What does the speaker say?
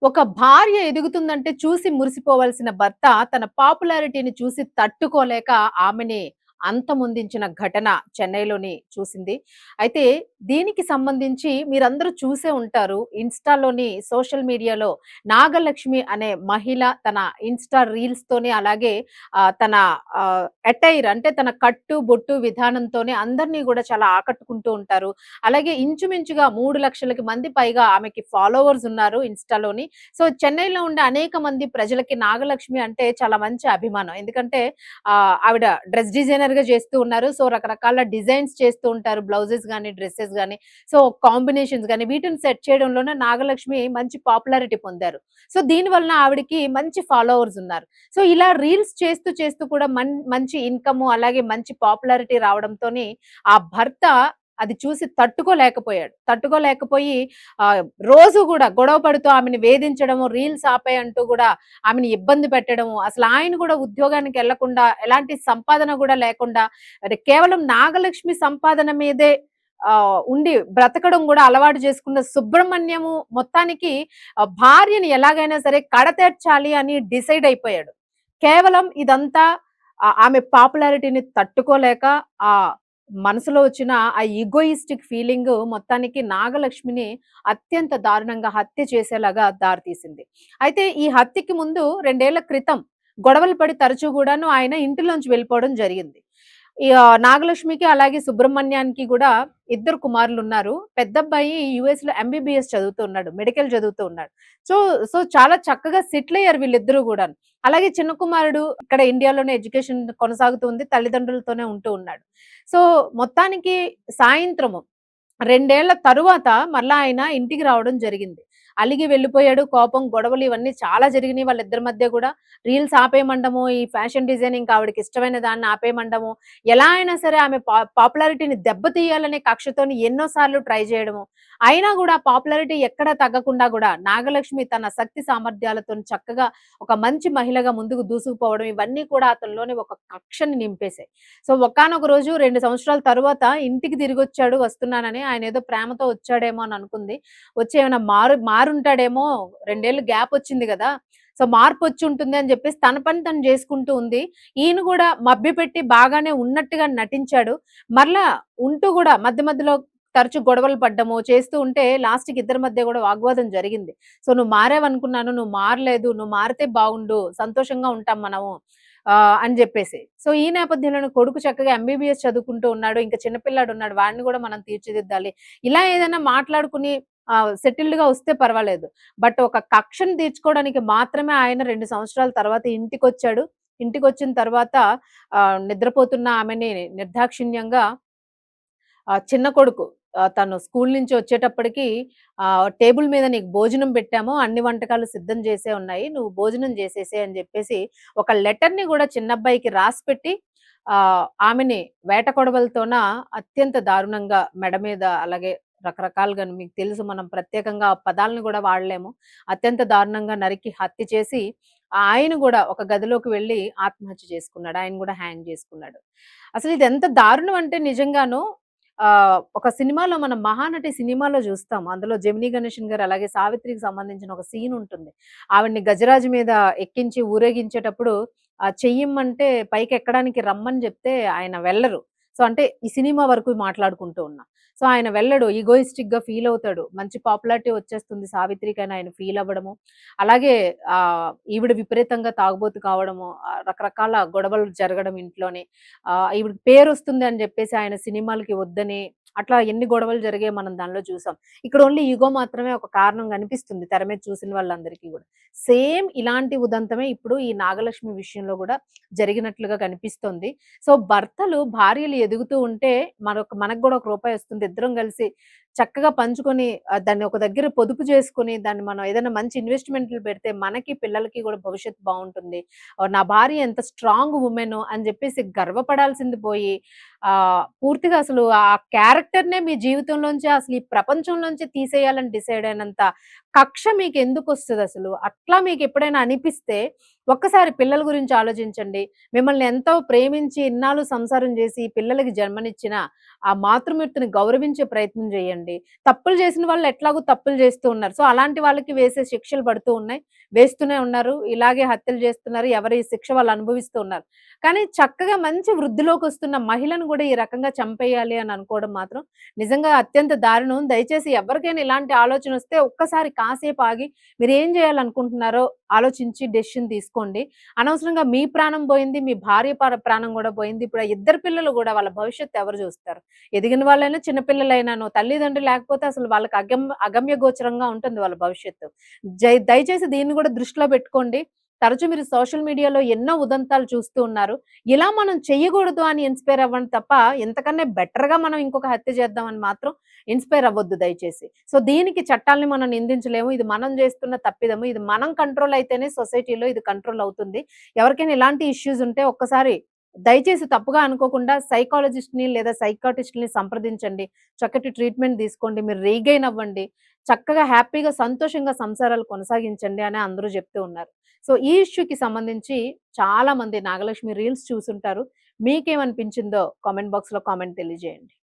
ఒక భార్య ఎదుగుతుందంటే చూసి మురిసిపోవాల్సిన భర్త తన పాపులారిటీని చూసి తట్టుకోలేక ఆమెని అంతమొందించిన ఘటన చెన్నైలోని చూసింది. అయితే దీనికి సంబంధించి మీరందరూ చూసే ఉంటారు. ఇన్‌స్టాలోని సోషల్ మీడియాలో నాగలక్ష్మి అనే మహిళ తన ఇన్‌స్టా రీల్స్‌తోని అలాగే తన అటైర్ అంటే తన కట్టు, బొట్టు విధానంతోనే అందరిని గూడా చాలా ఆకట్టుకుంటూ ఉంటారు. అలాగే ఇంచుమించుగా 3,00,000 మంది పైగా ఆమెకి ఫాలోవర్స్ ఉన్నారు ఇన్‌స్టాలోని. సో, చెన్నైలో ఉండే అనేక మంది ప్రజలకి నాగలక్ష్మి అంటే చాలా మంచి అభిమానం. ఎందుకంటే ఆవిడ డ్రెస్ డిజైనర్‌గా చేస్తూ ఉన్నారు. సో, రకరకాల డిజైన్స్ చేస్తూ ఉంటారు. బ్లౌజెస్ గాని, డ్రెసెస్ గాని, సో, కాంబినేషన్స్ గాని వీటిని సెట్ చేయడంలోనే నాగలక్ష్మి మంచి పాపులారిటీ పొందారు. సో, దీని వలన ఆవిడకి మంచి ఫాలోవర్స్ ఉన్నారు. సో, ఇలా రీల్స్ చేస్తూ చేస్తూ కూడా మంచి ఇన్‌కము అలాగే మంచి పాపులారిటీ రావడంతోని ఆ భర్త అది చూసి తట్టుకోలేకపోయాడు. తట్టుకోలేకపోయి ఆహ్, రోజు గూడా గొడవ పడుతూ ఆమెని వేధించడము, రీల్స్ ఆపేయి అంటూ గూడా ఆమెని ఇబ్బంది పెట్టడము, అసలు ఆయన గూడా ఉద్యోగానికెళ్ళకుండా, ఎలాంటి సంపాదన గూడా లేకుండా, అంటే కేవలం నాగలక్ష్మి సంపాదన మీదే ఉండి బ్రతకడం గూడా అలవాటు చేసుకున్న సుబ్రహ్మణ్యము మొత్తానికి భార్యని ఎలాగైనా సరే కడతేర్చాలి అని డిసైడ్ అయిపోయాడు. కేవలం ఇదంతా ఆమె పాపులారిటీని తట్టుకోలేక ఆహ్, మనసులో వచ్చిన ఆ ఈగోయిస్టిక్ ఫీలింగు మొత్తానికి నాగలక్ష్మిని అత్యంత దారుణంగా హత్య చేసేలాగా దారితీసింది. అయితే ఈ హత్యకి ముందు 2 ఏళ్ల క్రితం గొడవలు పడి తరచూ గూడాను ఆయన ఇంటిలోంచి వెళ్ళిపోవడం జరిగింది. నాగలక్ష్మికి అలాగే సుబ్రహ్మణ్యానికి గూడా ఇద్దరు కుమారులున్నారు. పెద్దబ్బాయి యూఎస్‌లో ఎంబీబీఎస్ చదువుతున్నాడు. మెడికల్ చదువుతూ ఉన్నాడు. సో, సో చాలా చక్కగా సెటిల్ అయ్యారు వీళ్ళిద్దరూ గూడాను. అలాగే చిన్న కుమారుడు ఇక్కడ ఇండియాలోనే ఎడ్యుకేషన్ కొనసాగుతుంది. తల్లిదండ్రులతోనే ఉంటూ ఉన్నాడు. సో, మొత్తానికి సాయంత్రము 2 ఏళ్ల తరువాత మళ్ళా ఆయన ఇంటికి రావడం జరిగింది. అలిగి వెళ్ళిపోయాడు. కోపం, గొడవలు ఇవన్నీ చాలా జరిగినాయి వాళ్ళిద్దరి మధ్య గూడా. రీల్స్ ఆపేయమండము, ఈ ఫ్యాషన్ డిజైనింగ్ ఆవిడకి ఇష్టమైన దాన్ని ఆపేయమండము, ఎలా అయినా సరే ఆమె పాపులారిటీని దెబ్బతీయాలనే కక్షతోని ఎన్నో సార్లు ట్రై చేయడము. అయినా గూడా పాపులారిటీ ఎక్కడా తగ్గకుండా గూడా నాగలక్ష్మి తన శక్తి సామర్థ్యాలతోని చక్కగా ఒక మంచి మహిళగా ముందుకు దూసుకుపోవడం ఇవన్నీ కూడా అతనిలోని ఒక కక్షని నింపేసాయి. సో, ఒకానొక రోజు 2 సంవత్సరాల తరువాత ఇంటికి తిరిగొచ్చాడు వస్తున్నానని. ఆయనేదో ప్రేమతో వచ్చాడేమో అని అనుకుంది. వచ్చి ఏమైనా మారుంటాడేమో 2 ఏళ్లు గ్యాపొచ్చింది గదా! సో, మార్పొచ్చుంటుంది అని జెప్పేసి తన పని తను జేసుకుంటూ ఉంది. ఈయన గూడా మభ్యపెట్టి బాగానే ఉన్నట్టుగా నటించాడు. మరలా ఉంటూ గూడా మధ్య మధ్యలో తరచు గొడవలు పడ్డము చేస్తూ ఉంటే లాస్ట్‌కి ఇద్దరి మధ్య గూడా వాగ్వాదం జరిగింది. సో, "నువ్వు మారావనుకున్నాను. నువ్వు మారలేదు. నువ్వు మారితే బాగుండు. సంతోషంగా ఉంటాం మనము." అని జెప్పేసి. సో, ఈ నేపథ్యంలోనే కొడుకు చక్కగా ఎంబీబీఎస్ చదువుకుంటూ ఉన్నాడు. ఇంక చిన్న పిల్లాడున్నాడు. వాడిని గూడా మనం తీర్చిదిద్దాలి. ఇలా ఏదైనా మాట్లాడుకుని సెటిల్డ్‌గా వస్తే పర్వాలేదు. బట్ ఒక కక్షను తీర్చుకోవడానికి మాత్రమే ఆయన 2 సంవత్సరాల తర్వాత ఇంటికొచ్చాడు. ఇంటికొచ్చిన తర్వాత నిద్రపోతున్న ఆమెని నిర్దాక్షిణ్యంగా చిన్న కొడుకు తను స్కూల్ నుంచి వచ్చేటప్పటికి టేబుల్ మీద నీకు భోజనం పెట్టాము. అన్ని వంటకాలు సిద్ధం చేసే ఉన్నాయి. నువ్వు భోజనం చేసేసేయి అని జెప్పేసి ఒక లెటర్‌ని గూడా చిన్నబ్బాయికి రాసిపెట్టి ఆమెని వేట కొడవలితోన అత్యంత దారుణంగా మెడ మీద అలాగే రకరకాలుగా మీకు తెలుసు మనం ప్రత్యేకంగా ఆ పదాలను గూడా వాడలేము. అత్యంత దారుణంగా నరికి హత్య చేసి ఆయన గూడా ఒక గదిలోకి వెళ్లి ఆత్మహత్య చేసుకున్నాడు. ఆయన గూడా హ్యాంగ్ జేసుకున్నాడు. అసలు ఇది ఎంత దారుణం అంటే నిజంగాను ఒక సినిమాలో మనం 'మహానటి' సినిమాలో జూస్తాం. అందులో జెమినీ గణేషన్ గారు అలాగే సావిత్రికి సంబంధించిన ఒక సీన్ ఉంటుంది. ఆవిడని గజరాజు మీద ఎక్కించి ఊరేగించేటప్పుడు చెయ్యిమ్మంటే పైకెక్కడానికి రమ్మని జెప్తే ఆయన వెళ్ళరు. సో, అంటే ఈ సినిమా వరకు మాట్లాడుకుంటూ ఉన్నా. సో, ఆయన వెళ్ళడు. ఈగోయిస్టిక్‌గా ఫీల్ అవుతాడు. మంచి పాపులారిటీ వచ్చేస్తుంది సావిత్రికని ఆయన ఫీల్ అవ్వడము. అలాగే ఈవిడ విపరీతంగా తాగుబోతు కావడము, రకరకాల గొడవలు జరగడం ఇంట్లోని. ఈవిడకి పేరొస్తుంది అని జెప్పేసి ఆయన సినిమాలకి వద్దని, అట్లా ఎన్ని గొడవలు జరిగాయో మనం దానిలో చూసాం. ఇక్కడ ఓన్లీ ఇగో మాత్రమే ఒక కారణం కనిపిస్తుంది తెర మీద చూసిన వాళ్ళందరికీ గూడా. సేమ్ ఇలాంటి ఉదంతమే ఇప్పుడు ఈ నాగలక్ష్మి విషయంలో గూడా జరిగినట్లుగా కనిపిస్తోంది. సో, భర్తలు, భార్యలు ఎదుగుతూ ఉంటే మనకు గూడా ఒక రూపాయొస్తుంది. ఇద్దరం కలిసి చక్కగా పంచుకొని దాన్ని ఒక దగ్గర పొదుపు చేసుకొని, దాన్ని మనం ఏదైనా మంచి ఇన్వెస్ట్‌మెంట్‌లు పెడితే మనకి, పిల్లలకి గూడా భవిష్యత్తు బావుంటుంది. నా భార్య ఎంత స్ట్రాంగ్ వుమెను అని జెప్పేసి గర్వపడాల్సింది పోయి, పూర్తిగా అసలు ఆ క్యారెక్టర్‌నే మీ జీవితంలోంచి అసలు ఈ ప్రపంచంలోంచి తీసేయాలని డిసైడ్ అయినంత కక్ష మీకెందుకొస్తదసలు? అట్లా మీకెప్పుడైనా అనిపిస్తే ఒక్కసారి పిల్లల గురించి ఆలోచించండి. మిమ్మల్ని ఎంతో ప్రేమించి ఇన్నాళ్ళు సంసారం జేసి పిల్లలకి జన్మనిచ్చిన ఆ మాతృమూర్తిని గౌరవించే ప్రయత్నం జేయండి. తప్పులు చేసిన వాళ్ళు ఎట్లాగో తప్పులు చేస్తూ ఉన్నారు. సో, అలాంటి వాళ్ళకి వేసే శిక్షలు పడుతూ ఉన్నాయి. వేస్తూనే ఉన్నారు. ఇలాగే హత్యలు చేస్తున్నారు. ఎవరి శిక్ష వాళ్ళు అనుభవిస్తూ ఉన్నారు. కానీ చక్కగా మంచి వృద్ధిలోకొస్తున్న మహిళను గూడా ఈ రకంగా చంపేయాలి అని అనుకోవడం మాత్రం నిజంగా అత్యంత దారుణం. దయచేసి ఎవరికైనా ఇలాంటి ఆలోచనొస్తే ఒక్కసారి కాసేపు ఆగి మీరేం జేయాలనుకుంటున్నారో ఆలోచించి డెసిషన్ తీసుకోండి. అనవసరంగా మీ ప్రాణం పోయింది. మీ భార్య ప్రాణం గూడా పోయింది. ఇప్పుడు ఆ ఇద్దరు పిల్లలు గూడా వాళ్ళ భవిష్యత్తు ఎవరు జూస్తారు? ఎదిగిన వాళ్ళైనా, చిన్న పిల్లలైనాను. తల్లిదండ్రులు లేకపోతే అసలు వాళ్ళకి అగమ్య గోచరంగా ఉంటుంది వాళ్ళ భవిష్యత్తు. దయచేసి దీన్ని గూడా దృష్టిలో పెట్టుకోండి. తరచూ మీరు సోషల్ మీడియాలో ఎన్నో ఉదంతాలు చూస్తూ ఉన్నారు. ఇలా మనం చెయ్యగూడదు అని ఇన్‌స్పైర్ అవ్వండి తప్ప, ఇంతకన్నా బెటర్‌గా మనం ఇంకొక హత్య చేద్దామని మాత్రం ఇన్‌స్పైర్ అవ్వొద్దు దయచేసి. సో, దీనికి చట్టాల్ని మనం నిందించలేము. ఇది మనం జేస్తున్న తప్పిదము. ఇది మనం కంట్రోల్ అయితేనే సొసైటీలో ఇది కంట్రోల్ అవుతుంది. ఎవరికైనా ఇలాంటి ఇష్యూస్ ఉంటే ఒక్కసారి దయచేసి తప్పుగా అనుకోకుండా సైకాలజిస్ట్‌ని లేదా సైకియాట్రిస్ట్‌ని సంప్రదించండి. చక్కటి ట్రీట్‌మెంట్ తీసుకోండి. మీరు రీగెయిన్ అవ్వండి. చక్కగా హ్యాపీగా, సంతోషంగా సంసారాలు కొనసాగించండి అని అందరూ జెప్తూ ఉన్నారు. సో, ఈ ఇష్యూకి సంబంధించి చాలా మంది నాగలక్ష్మి రీల్స్ చూసుంటారు. మీకేమనిపించిందో కామెంట్ బాక్స్‌లో కామెంట్ తెలియజేయండి.